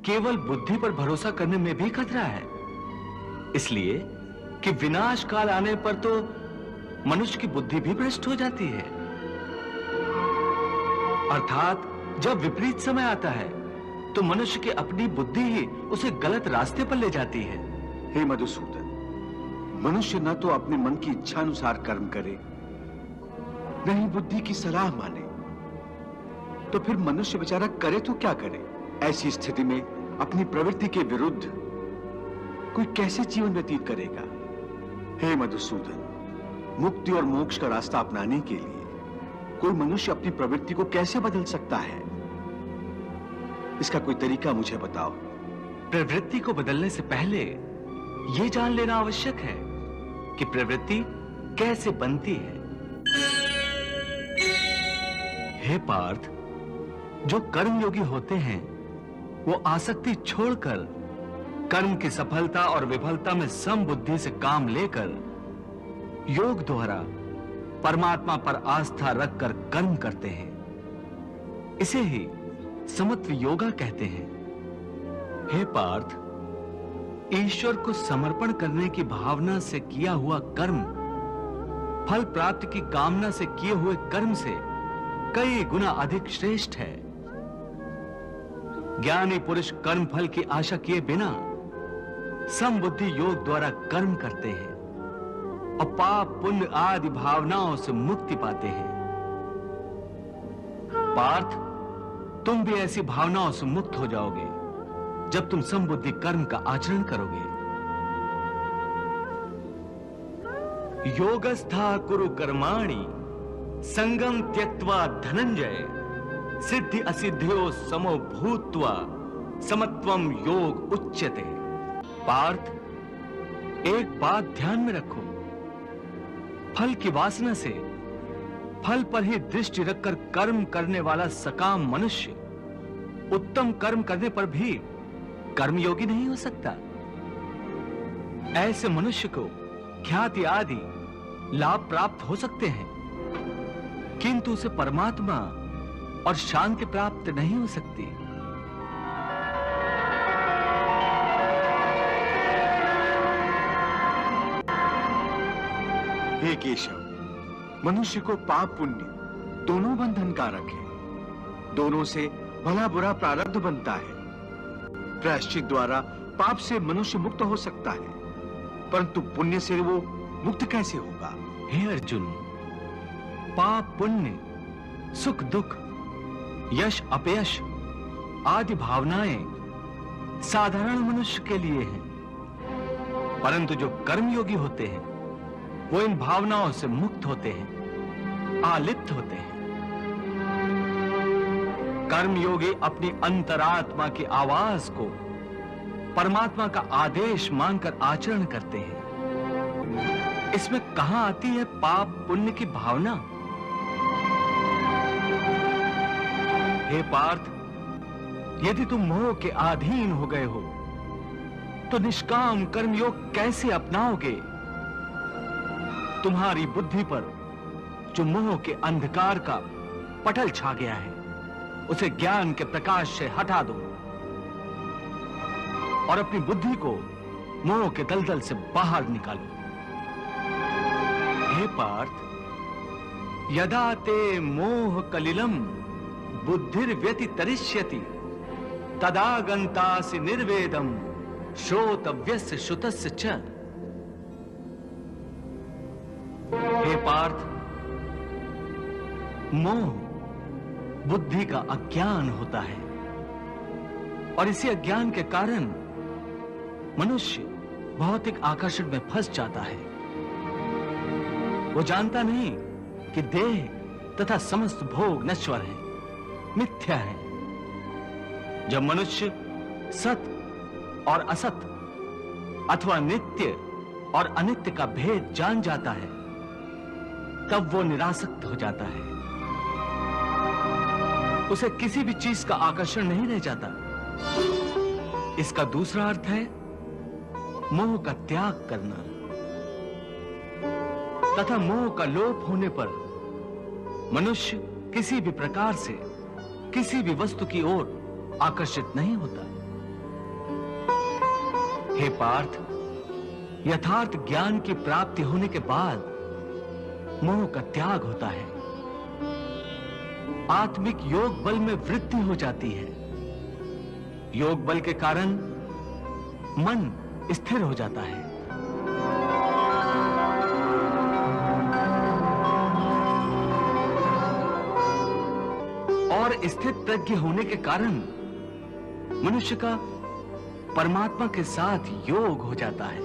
केवल बुद्धि पर भरोसा करने में भी खतरा है, इसलिए कि विनाश काल आने पर तो मनुष्य की बुद्धि भी भ्रष्ट हो जाती है। अर्थात जब विपरीत समय आता है तो मनुष्य की अपनी बुद्धि ही उसे गलत रास्ते पर ले जाती है। हे मधुसूदन, मनुष्य न तो अपने मन की इच्छा अनुसार कर्म करे, न ही बुद्धि की सलाह माने, तो फिर मनुष्य बेचारा करे तो क्या करे? ऐसी स्थिति में अपनी प्रवृत्ति के विरुद्ध कोई कैसे जीवन व्यतीत करेगा? हे मधुसूदन, मुक्ति और मोक्ष का रास्ता अपनाने के लिए कोई मनुष्य अपनी प्रवृत्ति को कैसे बदल सकता है? इसका कोई तरीका मुझे बताओ। प्रवृत्ति को बदलने से पहले यह जान लेना आवश्यक है कि प्रवृत्ति कैसे बनती है। हे पार्थ, जो कर्मयोगी होते हैं वो आसक्ति छोड़कर कर्म की सफलता और विफलता में समबुद्धि से काम लेकर योग द्वारा परमात्मा पर आस्था रखकर कर्म करते हैं। इसे ही समत्व योगा कहते हैं। हे पार्थ, ईश्वर को समर्पण करने की भावना से किया हुआ कर्म फल प्राप्ति की कामना से किए हुए कर्म से कई गुना अधिक श्रेष्ठ है। ज्ञानी पुरुष कर्म फल की आशा किए बिना समबुद्धि योग द्वारा कर्म करते हैं और पाप पुण्य आदि भावनाओं से मुक्ति पाते हैं। पार्थ, तुम भी ऐसी भावनाओं से मुक्त हो जाओगे जब तुम समबुद्धि कर्म का आचरण करोगे। योगस्था कुरु कर्माणि संगम त्यक्त्वा धनंजय सिद्धि असिद्धियो समो भूत्वा समत्वम योग उच्यते। पार्थ, एक बात ध्यान में रखो, फल की वासना से फल पर ही दृष्टि रखकर कर्म करने वाला सकाम मनुष्य उत्तम कर्म करने पर भी कर्मयोगी नहीं हो सकता। ऐसे मनुष्य को ख्याति आदि लाभ प्राप्त हो सकते हैं, किंतु उसे परमात्मा और शांति प्राप्त नहीं हो सकती। हे केशव, मनुष्य को पाप पुण्य दोनों बंधन कारक है। दोनों से भला बुरा प्रारब्ध बनता है। प्रायश्चित द्वारा पाप से मनुष्य मुक्त हो सकता है, परंतु पुण्य से वो मुक्त कैसे होगा? हे अर्जुन, पाप पुण्य, सुख दुख, यश अपयश आदि भावनाएं साधारण मनुष्य के लिए हैं, परंतु जो कर्मयोगी होते हैं वो इन भावनाओं से मुक्त होते हैं, आलिप्त होते हैं। कर्मयोगी अपनी अंतरात्मा की आवाज को परमात्मा का आदेश मानकर आचरण करते हैं। इसमें कहां आती है पाप पुण्य की भावना? हे पार्थ, यदि तुम मोह के अधीन हो गए हो तो निष्काम कर्मयोग कैसे अपनाओगे? तुम्हारी बुद्धि पर जो मोह के अंधकार का पटल छा गया है उसे ज्ञान के प्रकाश से हटा दो और अपनी बुद्धि को मोह के दलदल से बाहर निकालो। हे पार्थ, यदा ते मोह कलिलम बुद्धिर्व्यतितरिष्यति तदा गन्तासि निर्वेदम श्रोतव्यस्य श्रुतस्य च। हे पार्थ, मोह बुद्धि का अज्ञान होता है और इसी अज्ञान के कारण मनुष्य भौतिक आकर्षण में फंस जाता है। वो जानता नहीं कि देह तथा समस्त भोग नश्वर है, मिथ्या है। जब मनुष्य सत और असत अथवा नित्य और अनित्य का भेद जान जाता है तब वो निरासक्त हो जाता है। उसे किसी भी चीज का आकर्षण नहीं रह जाता। इसका दूसरा अर्थ है मोह का त्याग करना तथा मोह का लोप होने पर मनुष्य किसी भी प्रकार से किसी भी वस्तु की ओर आकर्षित नहीं होता। हे पार्थ, यथार्थ ज्ञान की प्राप्ति होने के बाद मोह का त्याग होता है, आत्मिक योग बल में वृद्धि हो जाती है। योग बल के कारण मन स्थिर हो जाता है। और स्थित प्रज्ञ होने के कारण मनुष्य का परमात्मा के साथ योग हो जाता है।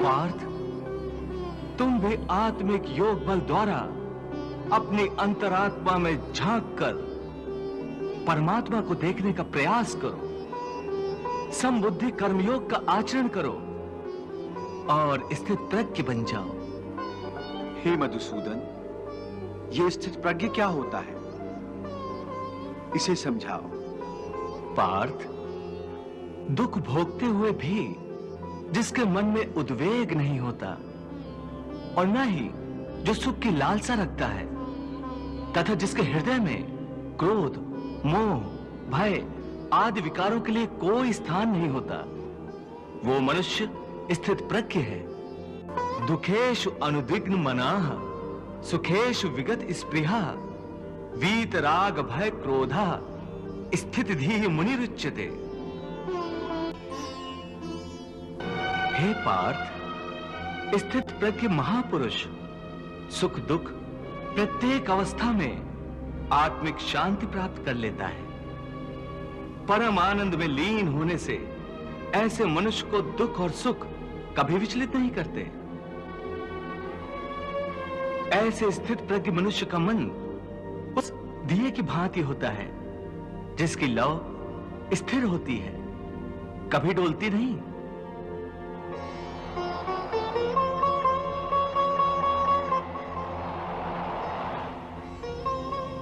पार्थ, तुम भी आत्मिक योग बल द्वारा अपनी अंतरात्मा में झांक कर परमात्मा को देखने का प्रयास करो। समबुद्धि कर्मयोग का आचरण करो और स्थित प्रज्ञ बन जाओ। हे मधुसूदन, ये स्थित प्रज्ञ क्या होता है, इसे समझाओ। पार्थ, दुख भोगते हुए भी जिसके मन में उद्वेग नहीं होता और न ही जो सुख की लालसा रखता है, तथा जिसके हृदय में क्रोध, मोह, भय आदि विकारों के लिए कोई स्थान नहीं होता, वो मनुष्य स्थित प्रज्ञ है। दुखेषु अनुद्विग्न मनाः सुखेषु विगत स्पृहा वीत राग भय क्रोधा स्थित धीः मुनिरुच्यते। हे पार्थ, स्थित प्रज्ञ महापुरुष सुख दुख प्रत्येक अवस्था में आत्मिक शांति प्राप्त कर लेता है। परम आनंद में लीन होने से ऐसे मनुष्य को दुख और सुख कभी विचलित नहीं करते। ऐसे स्थित प्रज्ञ मनुष्य का मन उस दिए की भांति होता है जिसकी लौ स्थिर होती है, कभी डोलती नहीं।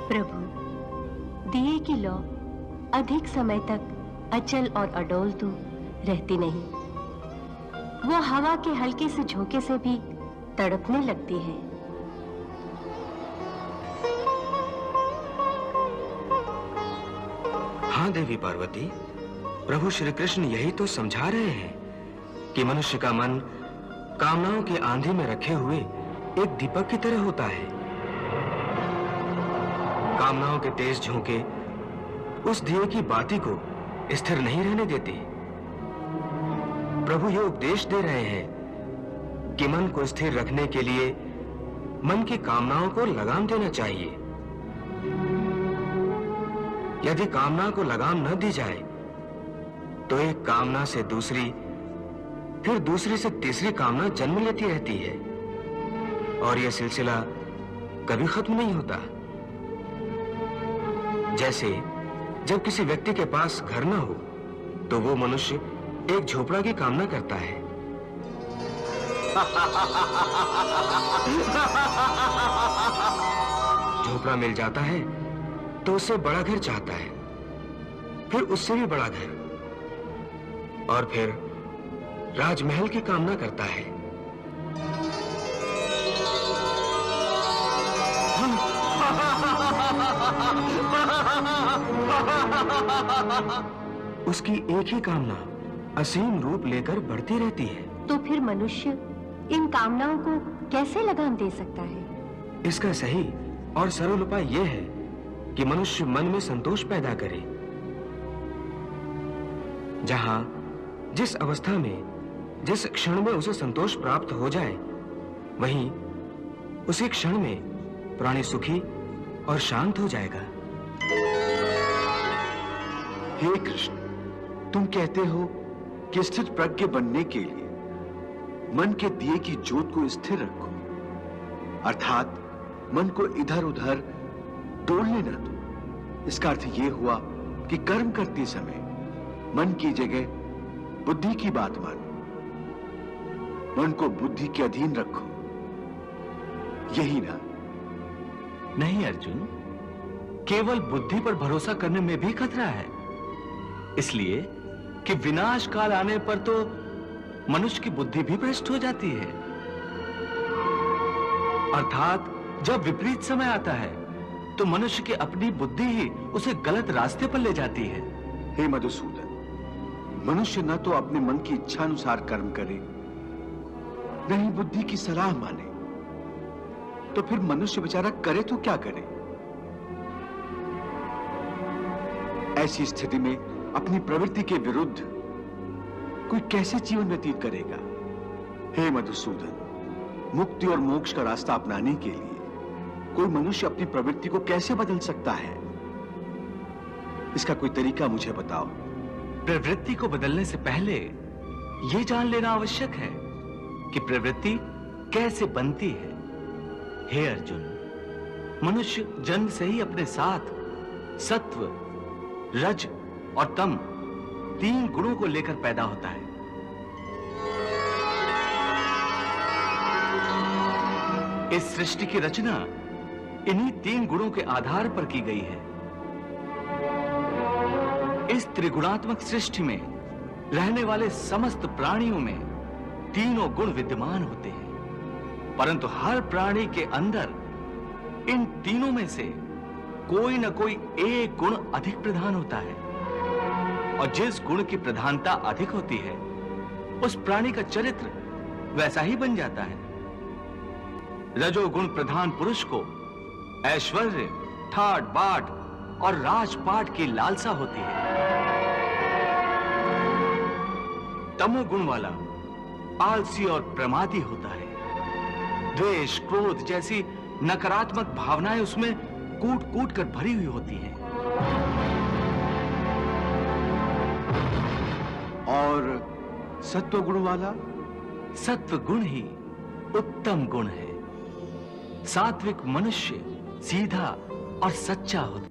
प्रभु, दिए की लौ अधिक समय तक अचल और अडोल तो रहती नहीं। वो हवा के हल्के से झोंके से भी तड़पने लगती है। हाँ देवी पार्वती, प्रभु श्री कृष्ण यही तो समझा रहे हैं कि मनुष्य का मन कामनाओं की आंधी में रखे हुए एक दीपक की तरह होता है। कामनाओं के तेज झोंके उस दिए की बाती को स्थिर नहीं रहने देते। प्रभु ये उपदेश दे रहे हैं कि मन को स्थिर रखने के लिए मन की कामनाओं को लगाम देना चाहिए। यदि कामना को लगाम न दी जाए तो एक कामना से दूसरी, फिर दूसरी से तीसरी कामना जन्म लेती रहती है और यह सिलसिला कभी खत्म नहीं होता। जैसे जब किसी व्यक्ति के पास घर न हो तो वो मनुष्य एक झोपड़ा की कामना करता है। झोपड़ा मिल जाता है तो उससे बड़ा घर चाहता है, फिर उससे भी बड़ा घर, और फिर राजमहल की कामना करता है। उसकी एक ही कामना असीम रूप लेकर बढ़ती रहती है। तो फिर मनुष्य इन कामनाओं को कैसे लगाम दे सकता है? इसका सही और सरल उपाय यह है कि मनुष्य मन में संतोष पैदा करे। जहां जिस अवस्था में जिस क्षण में उसे संतोष प्राप्त हो जाए, वहीं उसी क्षण में प्राणी सुखी और शांत हो जाएगा। हे कृष्ण, तुम कहते हो कि स्थित प्रज्ञ बनने के लिए मन के दिए की ज्योत को स्थिर रखो, अर्थात मन को इधर उधर डोलने न दो। इसका अर्थ यह हुआ कि कर्म करते समय मन की जगह बुद्धि की बात मानो, मन को बुद्धि के अधीन रखो, यही ना? नहीं अर्जुन, केवल बुद्धि पर भरोसा करने में भी खतरा है। इसलिए कि विनाश काल आने पर तो मनुष्य की बुद्धि भी भ्रष्ट हो जाती है। अर्थात जब विपरीत समय आता है तो मनुष्य की अपनी बुद्धि ही उसे गलत रास्ते पर ले जाती है। हे मधुसूदन, मनुष्य न तो अपने मन की इच्छा अनुसार कर्म करे, न ही बुद्धि की सलाह माने, तो फिर मनुष्य बेचारा करे तो क्या करे? ऐसी स्थिति में अपनी प्रवृत्ति के विरुद्ध कोई कैसे जीवन व्यतीत करेगा? हे मधुसूदन, मुक्ति और मोक्ष का रास्ता अपनाने के लिए कोई मनुष्य अपनी प्रवृत्ति को कैसे बदल सकता है? इसका कोई तरीका मुझे बताओ। प्रवृत्ति को बदलने से पहले यह जान लेना आवश्यक है कि प्रवृत्ति कैसे बनती है। हे अर्जुन, मनुष्य जन्म से ही अपने साथ सत्व, रज और तम 3 गुणों को लेकर पैदा होता है। इस सृष्टि की रचना इन्हीं 3 गुणों के आधार पर की गई है। इस त्रिगुणात्मक सृष्टि में रहने वाले समस्त प्राणियों में तीनों गुण विद्यमान होते हैं, परंतु हर प्राणी के अंदर इन तीनों में से कोई न कोई एक गुण अधिक प्रधान होता है, और जिस गुण की प्रधानता अधिक होती है उस प्राणी का चरित्र वैसा ही बन जाता है। रजोगुण प्रधान पुरुष को ऐश्वर्य, ठाट बाट और राजपाट की लालसा होती है। तमोगुण वाला आलसी और प्रमादी होता है। द्वेष, क्रोध जैसी नकारात्मक भावनाएं उसमें कूट कूट कर भरी हुई होती हैं। और सत्व गुण वाला? सत्व गुण ही उत्तम गुण है। सात्विक मनुष्य सीधा और सच्चा होता है।